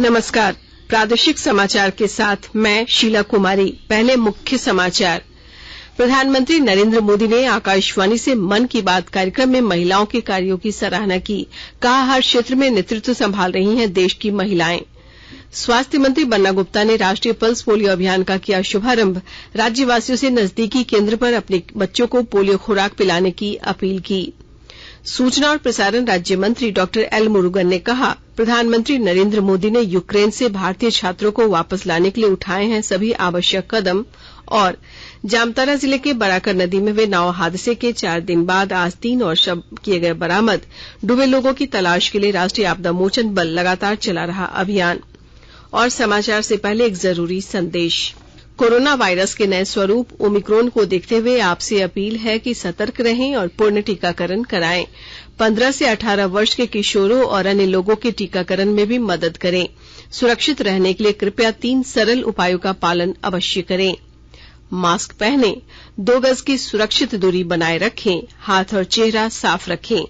नमस्कार। प्रादेशिक समाचार के साथ मैं शीला कुमारी। पहले मुख्य समाचार। प्रधानमंत्री नरेंद्र मोदी ने आकाशवाणी से मन की बात कार्यक्रम में महिलाओं के कार्यों की सराहना की। कहा, हर क्षेत्र में नेतृत्व संभाल रही हैं देश की महिलाएं। स्वास्थ्य मंत्री बन्ना गुप्ता ने राष्ट्रीय पल्स पोलियो अभियान का किया शुभारंभ। राज्यवासियों से नजदीकी केंद्र पर अपने बच्चों को पोलियो खुराक पिलाने की अपील की। सूचना और प्रसारण राज्य मंत्री डॉक्टर एल मुरुगन ने कहा, प्रधानमंत्री नरेंद्र मोदी ने यूक्रेन से भारतीय छात्रों को वापस लाने के लिए उठाए हैं सभी आवश्यक कदम। और जामताड़ा जिले के बराकर नदी में हुए नाव हादसे के 4 दिन बाद आज 3 और शव किए गए बरामद। डूबे लोगों की तलाश के लिए राष्ट्रीय आपदा मोचन बल लगातार चला रहा अभियान। और समाचार से पहले एक जरूरी संदेश। कोरोना वायरस के नए स्वरूप ओमिक्रॉन को देखते हुए आपसे अपील है कि सतर्क रहें और पूर्ण टीकाकरण कराएं। 15 से 18 वर्ष के किशोरों और अन्य लोगों के टीकाकरण में भी मदद करें। सुरक्षित रहने के लिए कृपया 3 सरल उपायों का पालन अवश्य करें। मास्क पहनें, 2 गज की सुरक्षित दूरी बनाए रखें, हाथ और चेहरा साफ रखें।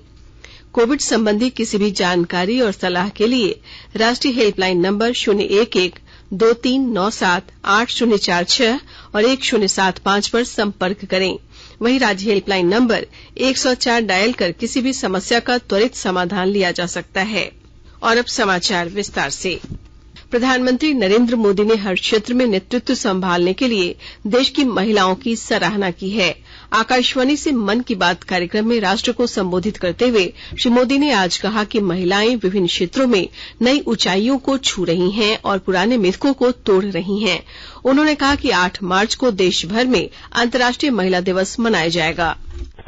कोविड संबंधी किसी भी जानकारी और सलाह के लिए राष्ट्रीय हेल्पलाइन नंबर 011-2397-8046 और 1075 पर संपर्क करें। वहीं राज्य हेल्पलाइन नंबर 104 डायल कर किसी भी समस्या का त्वरित समाधान लिया जा सकता है। और अब समाचार विस्तार से। प्रधानमंत्री नरेंद्र मोदी ने हर क्षेत्र में नेतृत्व संभालने के लिए देश की महिलाओं की सराहना की है। आकाशवाणी से मन की बात कार्यक्रम में राष्ट्र को संबोधित करते हुए श्री मोदी ने आज कहा कि महिलाएं विभिन्न क्षेत्रों में नई ऊंचाइयों को छू रही हैं और पुराने मिथकों को तोड़ रही हैं। उन्होंने कहा कि 8 मार्च को देश भर में अंतर्राष्ट्रीय महिला दिवस मनाया जाएगा।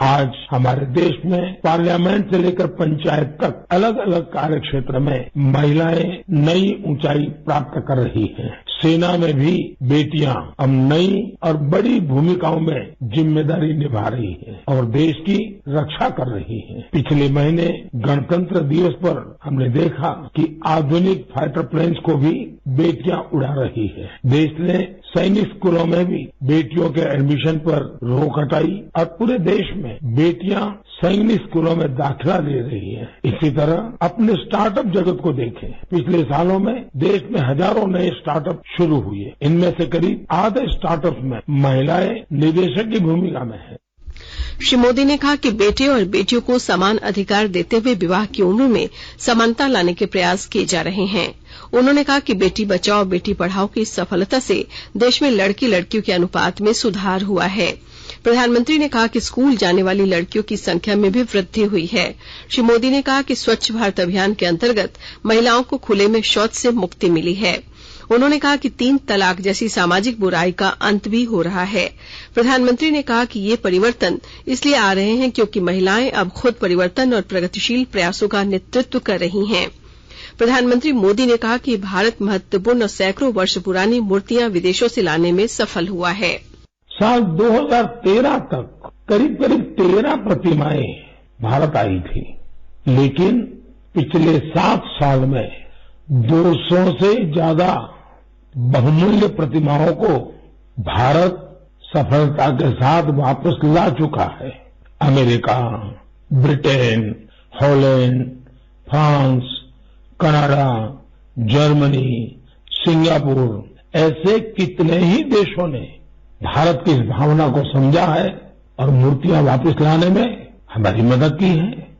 आज हमारे देश में पार्लियामेंट से लेकर पंचायत तक अलग अलग कार्य क्षेत्र में महिलाएं नई ऊंचाई प्राप्त कर रही हैं। सेना में भी बेटियां अब नई और बड़ी भूमिकाओं में जिम्मेदारी निभा रही हैं और देश की रक्षा कर रही हैं। पिछले महीने गणतंत्र दिवस पर हमने देखा कि आधुनिक फाइटर प्लेन्स को भी बेटियां उड़ा रही है। देश ने सैनिक स्कूलों में भी बेटियों के एडमिशन पर रोक हटाई और पूरे देश में बेटियां सैनिक स्कूलों में दाखिला ले रही हैं। इसी तरह अपने स्टार्टअप जगत को देखें। पिछले सालों में देश में हजारों नए स्टार्टअप शुरू हुए। इनमें से करीब आधे स्टार्टअप में महिलाएं निदेशक की भूमिका में हैं। श्री मोदी ने कहा कि बेटे और बेटियों को समान अधिकार देते हुए विवाह की उम्र में समानता लाने के प्रयास किए जा रहे हैं। उन्होंने कहा कि बेटी बचाओ बेटी पढ़ाओ की सफलता से देश में लड़की लड़कियों के अनुपात में सुधार हुआ है। प्रधानमंत्री ने कहा कि स्कूल जाने वाली लड़कियों की संख्या में भी वृद्धि हुई है। श्री मोदी ने कहा कि स्वच्छ भारत अभियान के अंतर्गत महिलाओं को खुले में शौच से मुक्ति मिली है। उन्होंने कहा कि 3 तलाक जैसी सामाजिक बुराई का अंत भी हो रहा है। प्रधानमंत्री ने कहा कि ये परिवर्तन इसलिए आ रहे हैं क्योंकि महिलाएं अब खुद परिवर्तन और प्रगतिशील प्रयासों का नेतृत्व कर रही हैं। प्रधानमंत्री मोदी ने कहा कि भारत महत्वपूर्ण और सैकड़ों वर्ष पुरानी मूर्तियां विदेशों से लाने में सफल हुआ है। साल 2013 तक करीब 13 प्रतिमाएं भारत आई थी, लेकिन पिछले 7 साल में 200 से ज्यादा बहुमूल्य प्रतिमाओं को भारत सफलता के साथ वापस ला चुका है। America, Britain, Holland, France, Canada, Germany, Singapore ऐसे कितने ही देशों ने भारत की इस भावना को समझा है और मूर्तियां वापस लाने में हमारी मदद की है।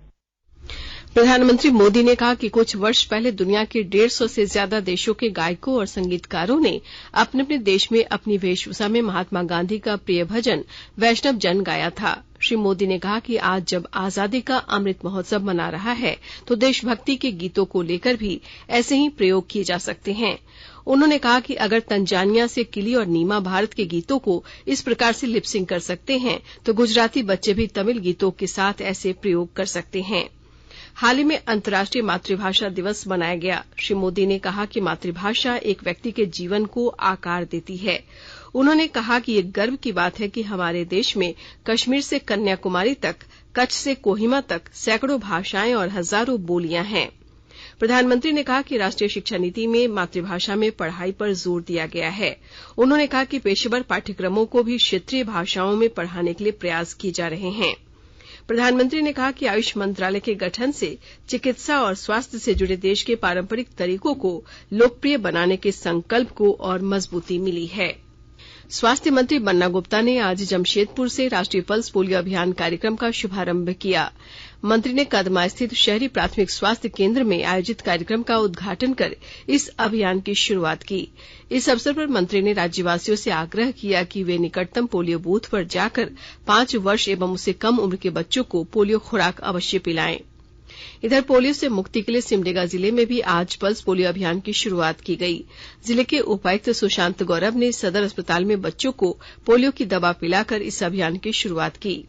प्रधानमंत्री मोदी ने कहा कि कुछ वर्ष पहले दुनिया के 150 से ज्यादा देशों के गायकों और संगीतकारों ने अपने अपने देश में अपनी वेशभूषा में महात्मा गांधी का प्रिय भजन वैष्णव जन गाया था। श्री मोदी ने कहा कि आज जब आजादी का अमृत महोत्सव मना रहा है तो देशभक्ति के गीतों को लेकर भी ऐसे ही प्रयोग किए जा सकते हैं। उन्होंने कहा कि अगर तंजानिया से किली और नीमा भारत के गीतों को इस प्रकार से लिपसिंग कर सकते हैं तो गुजराती बच्चे भी तमिल गीतों के साथ ऐसे प्रयोग कर सकते हैं। हाल ही में अंतर्राष्ट्रीय मातृभाषा दिवस मनाया गया। श्री मोदी ने कहा कि मातृभाषा एक व्यक्ति के जीवन को आकार देती है। उन्होंने कहा कि ये गर्व की बात है कि हमारे देश में कश्मीर से कन्याकुमारी तक, कच्छ से कोहिमा तक सैकड़ों भाषाएं और हजारों बोलियां हैं। प्रधानमंत्री ने कहा कि राष्ट्रीय शिक्षा नीति में मातृभाषा में पढ़ाई पर जोर दिया गया है। उन्होंने कहा कि पेशेवर पाठ्यक्रमों को भी क्षेत्रीय भाषाओं में पढ़ाने के लिए प्रयास किए जा रहे हैं। प्रधानमंत्री ने कहा कि आयुष मंत्रालय के गठन से चिकित्सा और स्वास्थ्य से जुड़े देश के पारंपरिक तरीकों को लोकप्रिय बनाने के संकल्प को और मजबूती मिली है। स्वास्थ्य मंत्री बन्ना गुप्ता ने आज जमशेदपुर से राष्ट्रीय पल्स पोलियो अभियान कार्यक्रम का शुभारंभ किया। मंत्री ने कदमा स्थित शहरी प्राथमिक स्वास्थ्य केंद्र में आयोजित कार्यक्रम का उद्घाटन कर इस अभियान की शुरुआत की। इस अवसर पर मंत्री ने राज्यवासियों से आग्रह किया कि वे निकटतम पोलियो बूथ पर जाकर 5 वर्ष एवं उससे कम उम्र के बच्चों को पोलियो खुराक अवश्य पिलाएं। इधर पोलियो से मुक्ति के लिए सिमडेगा जिले में भी आज पल्स पोलियो अभियान की शुरुआत की गई। जिले के उपायुक्त सुशांत गौरव ने सदर अस्पताल में बच्चों को पोलियो की दवा पिलाकर इस अभियान की शुरुआत की।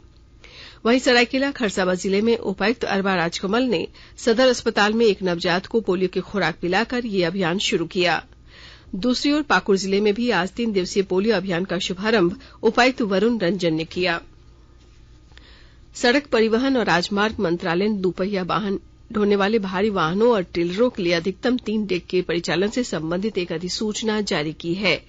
वहीं सरायकेला खरसावां जिले में उपायुक्त अरबा राजकमल ने सदर अस्पताल में एक नवजात को पोलियो की खुराक पिलाकर यह अभियान शुरू किया। दूसरी ओर पाकुड़ जिले में भी आज 3 दिवसीय पोलियो अभियान का शुभारंभ उपायुक्त वरुण रंजन ने किया। सड़क परिवहन और राजमार्ग मंत्रालय ने दुपहिया वाहन ढोने वाले भारी वाहनों और ट्रेलरों के लिए अधिकतम 3 डेक के परिचालन से संबंधित एक अधिसूचना जारी की है।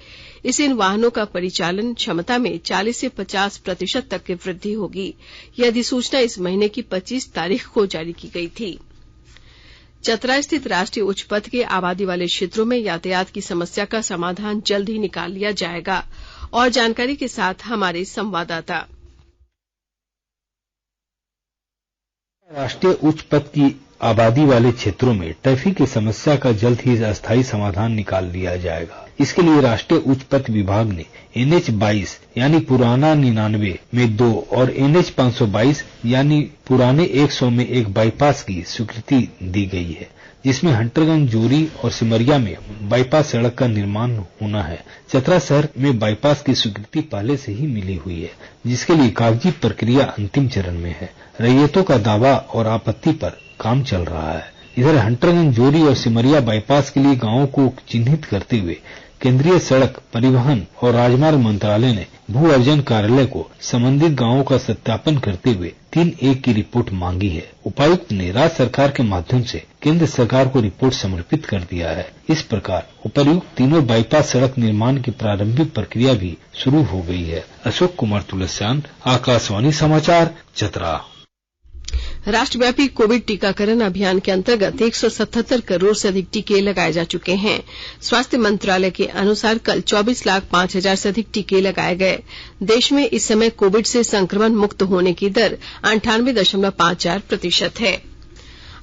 इससे इन वाहनों का परिचालन क्षमता में 40 से 50% तक की वृद्धि होगी। यह अधिसूचना इस महीने की 25 तारीख को जारी की गई थी। चतरा स्थित राष्ट्रीय उच्च पथ के आबादी वाले क्षेत्रों में यातायात की समस्या का समाधान जल्द ही निकाल लिया जाएगा। और जानकारी के साथ हमारे संवाददाता। राष्ट्रीय उच्च पथ की आबादी वाले क्षेत्रों में ट्रैफिक की समस्या का जल्द ही अस्थायी समाधान निकाल लिया जाएगा। इसके लिए राष्ट्रीय उच्च पथ विभाग ने NH 22 यानी पुराना 99 में 2 और NH 522 यानी पुराने 100 में एक बाईपास की स्वीकृति दी गई है, जिसमें हंटरगंज, जोरी और सिमरिया में बाईपास सड़क का निर्माण होना है। चतरा शहर में बाईपास की स्वीकृति पहले से ही मिली हुई है, जिसके लिए कागजी प्रक्रिया अंतिम चरण में है। रैयतों का दावा और आपत्ति पर काम चल रहा है। इधर हंटरगंज, जोरी और सिमरिया बाईपास के लिए गांवों को चिन्हित करते हुए केंद्रीय सड़क परिवहन और राजमार्ग मंत्रालय ने भू अर्जन कार्यालय को संबंधित गांवों का सत्यापन करते हुए 3-1 की रिपोर्ट मांगी है। उपायुक्त ने राज्य सरकार के माध्यम से केंद्र सरकार को रिपोर्ट समर्पित कर दिया है। इस प्रकार उपर्युक्त तीनों बाईपास सड़क निर्माण की प्रारंभिक प्रक्रिया भी शुरू हो गई है। अशोक कुमार तुलसियान, आकाशवाणी समाचार, चतरा। राष्ट्रव्यापी कोविड टीकाकरण अभियान के अंतर्गत 177 करोड़ से अधिक टीके लगाए जा चुके हैं। स्वास्थ्य मंत्रालय के अनुसार कल 24,05,000 से अधिक टीके लगाए गए। देश में इस समय कोविड से संक्रमण मुक्त होने की दर 98.54% है।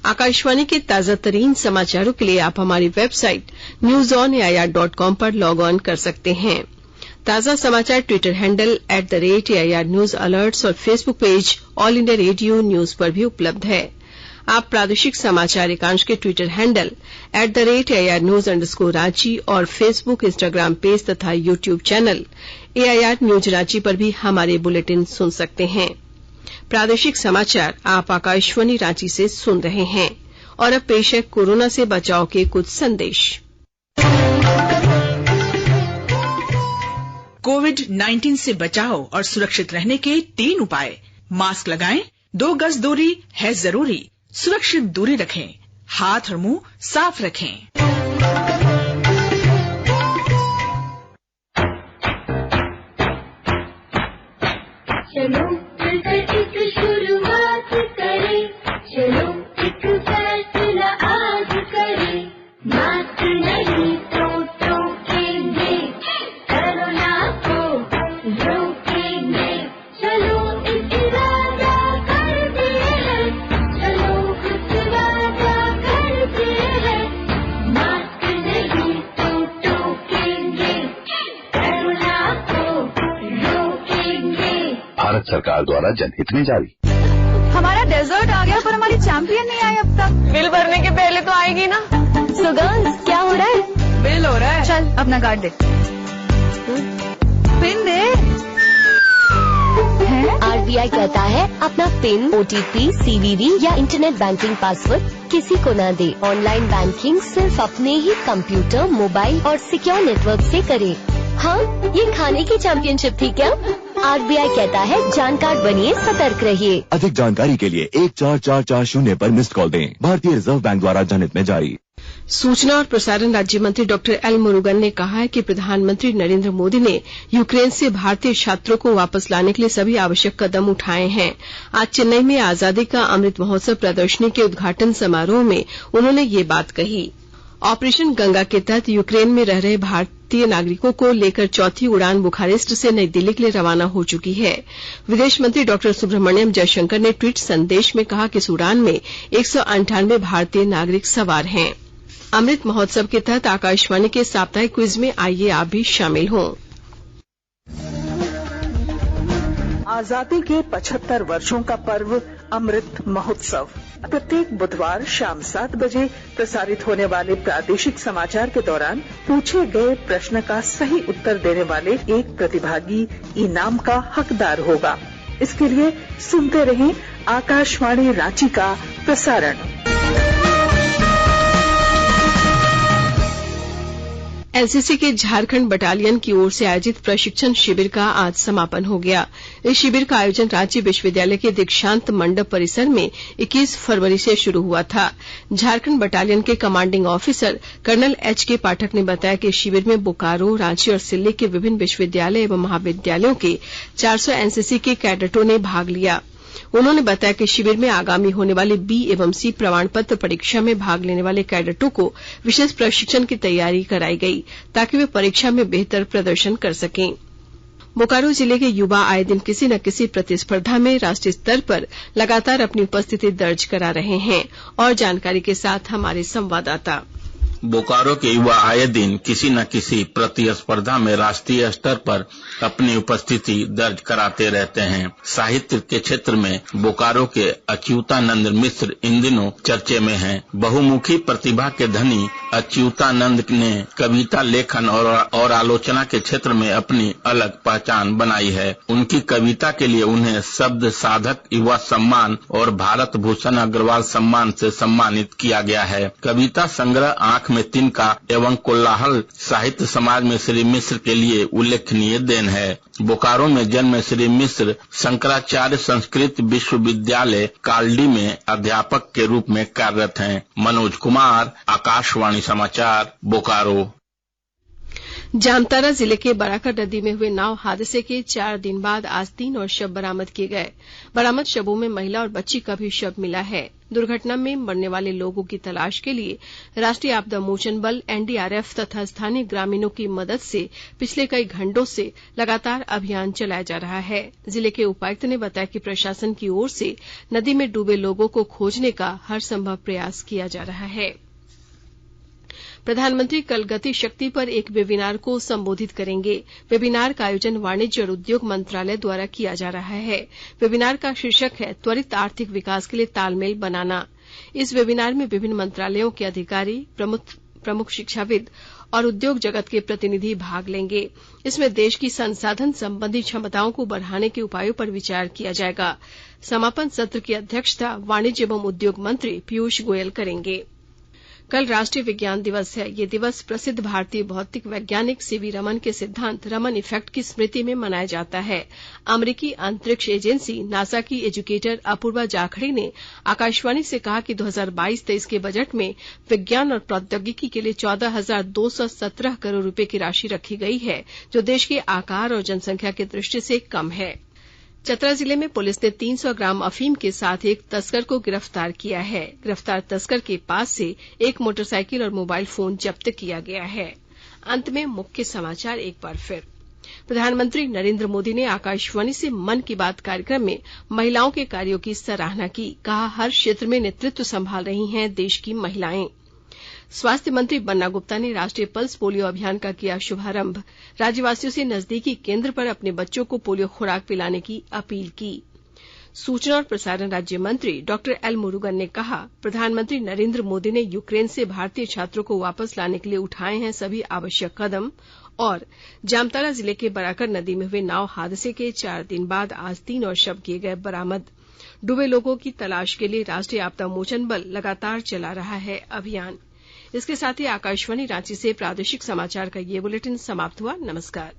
आकाशवाणी के ताजा तरीन समाचारों के लिए आप हमारी वेबसाइट newsonair.com पर लॉग ऑन कर सकते हैं। ताजा समाचार Twitter handle @AIR news alerts और Facebook page All India Radio news पर भी उपलब्ध है। आप प्रादेशिक समाचार एकांश के ट्विटर हैंडल @AIR न्यूज _ और फेसबुक, इंस्टाग्राम पेज तथा YouTube channel AIR news Ranchi पर भी हमारे बुलेटिन सुन सकते हैं। प्रादेशिक समाचार आप आकाशवाणी रांची से सुन रहे हैं। और अब पेश है कोरोना से बचाव के कुछ संदेश। कोविड-19 से बचाव और सुरक्षित रहने के 3 उपाय। मास्क लगाएं, 2 गज दूरी है जरूरी, सुरक्षित दूरी रखें, हाथ और मुंह साफ रखें। चलो मिलकर एक शुरुआत करें, चलो एक फैसला आज करें, मास्क नहीं तो टोकेंगे, कोरोना को रोकेंगे, चलो एक इरादा करते हैं, चलो कुछ वादा करते हैं, मास्क नहीं तो टोकेंगे, कोरोना को रोकेंगे। भारत सरकार द्वारा जनहित में जारी। हमारा डेजर्ट आ गया पर हमारी चैंपियन नहीं आई अब तक। बिल भरने के पहले तो आएगी ना। So girls, क्या हो रहा है? बिल हो रहा है। चल अपना कार्ड दे। पिन दे। RBI कहता है अपना पिन, OTP, CVV या इंटरनेट बैंकिंग पासवर्ड किसी को ना दे। ऑनलाइन बैंकिंग सिर्फ अपने ही कंप्यूटर, मोबाइल और सिक्योर नेटवर्क से करे। हाँ, ये खाने की चैंपियनशिप थी क्या? RBI कहता है जानकार बनिए, सतर्क रहिए। अधिक जानकारी के लिए 1440 पर मिस्ड कॉल दें। भारतीय रिजर्व बैंक द्वारा जनहित में जारी। सूचना और प्रसारण राज्य मंत्री डॉक्टर एल मुरुगन ने कहा है कि प्रधानमंत्री नरेंद्र मोदी ने यूक्रेन से भारतीय छात्रों को वापस लाने के लिए सभी आवश्यक कदम उठाए हैं। आज चेन्नई में आजादी का अमृत महोत्सव प्रदर्शनी के उद्घाटन समारोह में उन्होंने ये बात कही। ऑपरेशन गंगा के तहत यूक्रेन में रह रहे भारतीय नागरिकों को लेकर चौथी उड़ान बुखारेस्ट से नई दिल्ली के लिए रवाना हो चुकी है। विदेश मंत्री डॉक्टर सुब्रह्मण्यम जयशंकर ने ट्वीट संदेश में कहा कि इस उड़ान में 198 भारतीय नागरिक सवार हैं। अमृत महोत्सव के तहत आकाशवाणी के साप्ताहिक क्विज में आइए आप भी शामिल हों। आजादी के 75 वर्षों का पर्व अमृत महोत्सव प्रत्येक बुधवार शाम 7 बजे प्रसारित होने वाले प्रादेशिक समाचार के दौरान पूछे गए प्रश्न का सही उत्तर देने वाले एक प्रतिभागी इनाम का हकदार होगा। इसके लिए सुनते रहें आकाशवाणी रांची का प्रसारण। एनसीसी के झारखंड बटालियन की ओर से आयोजित प्रशिक्षण शिविर का आज समापन हो गया। इस शिविर का आयोजन रांची विश्वविद्यालय के दीक्षांत मंडप परिसर में 21 फरवरी से शुरू हुआ था। झारखंड बटालियन के कमांडिंग ऑफिसर कर्नल एच.के. पाठक ने बताया कि शिविर में बोकारो, रांची और सिल्ली के विभिन्न विश्वविद्यालय एवं महाविद्यालयों के 400 एनसीसी के कैडेटों ने भाग लिया। उन्होंने बताया कि शिविर में आगामी होने वाली बी एवं सी प्रमाण पत्र परीक्षा में भाग लेने वाले कैडेटों को विशेष प्रशिक्षण की तैयारी कराई गई ताकि वे परीक्षा में बेहतर प्रदर्शन कर सकें। बोकारो जिले के युवा आए दिन किसी न किसी प्रतिस्पर्धा में राष्ट्रीय स्तर पर लगातार अपनी उपस्थिति दर्ज करा रहे हैं। और जानकारी के साथ हमारे संवाददाता। बोकारो के युवा आए दिन किसी न किसी प्रतिस्पर्धा में राष्ट्रीय स्तर पर अपनी उपस्थिति दर्ज कराते रहते हैं। साहित्य के क्षेत्र में बोकारो के अच्युतानंद मिश्र इन दिनों चर्चे में हैं। बहुमुखी प्रतिभा के धनी अच्युतानंद ने कविता लेखन और आलोचना के क्षेत्र में अपनी अलग पहचान बनाई है। उनकी कविता के लिए उन्हें शब्द साधक युवा सम्मान और भारत भूषण अग्रवाल सम्मान से सम्मानित किया गया है। कविता संग्रह आंख में तिनका एवं कोलाहल साहित्य समाज में श्री मिश्र के लिए उल्लेखनीय देन है। बोकारो में जन्मे श्री मिश्र शंकराचार्य संस्कृत विश्वविद्यालय कालडी में अध्यापक के रूप में कार्यरत हैं। मनोज कुमार, आकाशवाणी समाचार, बोकारो। जामताड़ा जिले के बराकर नदी में हुए नाव हादसे के 4 दिन बाद आज 3 और शव बरामद किए गए। बरामद शवों में महिला और बच्ची का भी शव मिला है। दुर्घटना में मरने वाले लोगों की तलाश के लिए राष्ट्रीय आपदा मोचन बल, एनडीआरएफ तथा स्थानीय ग्रामीणों की मदद से पिछले कई घंटों से लगातार अभियान चलाया जा रहा है। जिले के उपायुक्त ने बताया कि प्रशासन की ओर से नदी में डूबे लोगों को खोजने का हर संभव प्रयास किया जा रहा है। प्रधानमंत्री कल गति शक्ति पर एक वेबिनार को संबोधित करेंगे। वेबिनार का आयोजन वाणिज्य और उद्योग मंत्रालय द्वारा किया जा रहा है। वेबिनार का शीर्षक है त्वरित आर्थिक विकास के लिए तालमेल बनाना। इस वेबिनार में विभिन्न मंत्रालयों के अधिकारी, प्रमुख शिक्षाविद और उद्योग जगत के प्रतिनिधि भाग लेंगे। इसमें देश की संसाधन संबंधी क्षमताओं को बढ़ाने के उपायों पर विचार किया जाएगा। समापन सत्र की अध्यक्षता वाणिज्य एवं उद्योग मंत्री पीयूष गोयल करेंगे। कल राष्ट्रीय विज्ञान दिवस है। ये दिवस प्रसिद्ध भारतीय भौतिक वैज्ञानिक सीवी रमन के सिद्धांत रमन इफेक्ट की स्मृति में मनाया जाता है। अमेरिकी अंतरिक्ष एजेंसी नासा की एजुकेटर अपूर्वा जाखड़े ने आकाशवाणी से कहा कि 2022-23 के बजट में विज्ञान और प्रौद्योगिकी के लिए 14,217 करोड़ रुपए की राशि रखी गई है, जो देश के आकार और जनसंख्या की दृष्टि से कम है। चतरा जिले में पुलिस ने 300 ग्राम अफीम के साथ एक तस्कर को गिरफ्तार किया है। गिरफ्तार तस्कर के पास से एक मोटरसाइकिल और मोबाइल फोन जब्त किया गया है। अंत में मुख्य समाचार एक बार फिर। प्रधानमंत्री नरेंद्र मोदी ने आकाशवाणी से मन की बात कार्यक्रम में महिलाओं के कार्यों की सराहना की। कहा, हर क्षेत्र में नेतृत्व संभाल रही हैं देश की महिलाएं। स्वास्थ्य मंत्री बन्ना गुप्ता ने राष्ट्रीय पल्स पोलियो अभियान का किया शुभारंभ। राज्यवासियों से नजदीकी केंद्र पर अपने बच्चों को पोलियो खुराक पिलाने की अपील की। सूचना और प्रसारण राज्य मंत्री डॉक्टर एल मुरुगन ने कहा, प्रधानमंत्री नरेंद्र मोदी ने यूक्रेन से भारतीय छात्रों को वापस लाने के लिए उठाए हैं सभी आवश्यक कदम। और जामताड़ा जिले के बराकर नदी में हुए नाव हादसे के 4 दिन बाद आज 3 और शव किए गए बरामद। डूबे लोगों की तलाश के लिए राष्ट्रीय आपदा मोचन बल लगातार चला रहा है अभियान। इसके साथ ही आकाशवाणी रांची से प्रादेशिक समाचार का ये बुलेटिन समाप्त हुआ। नमस्कार।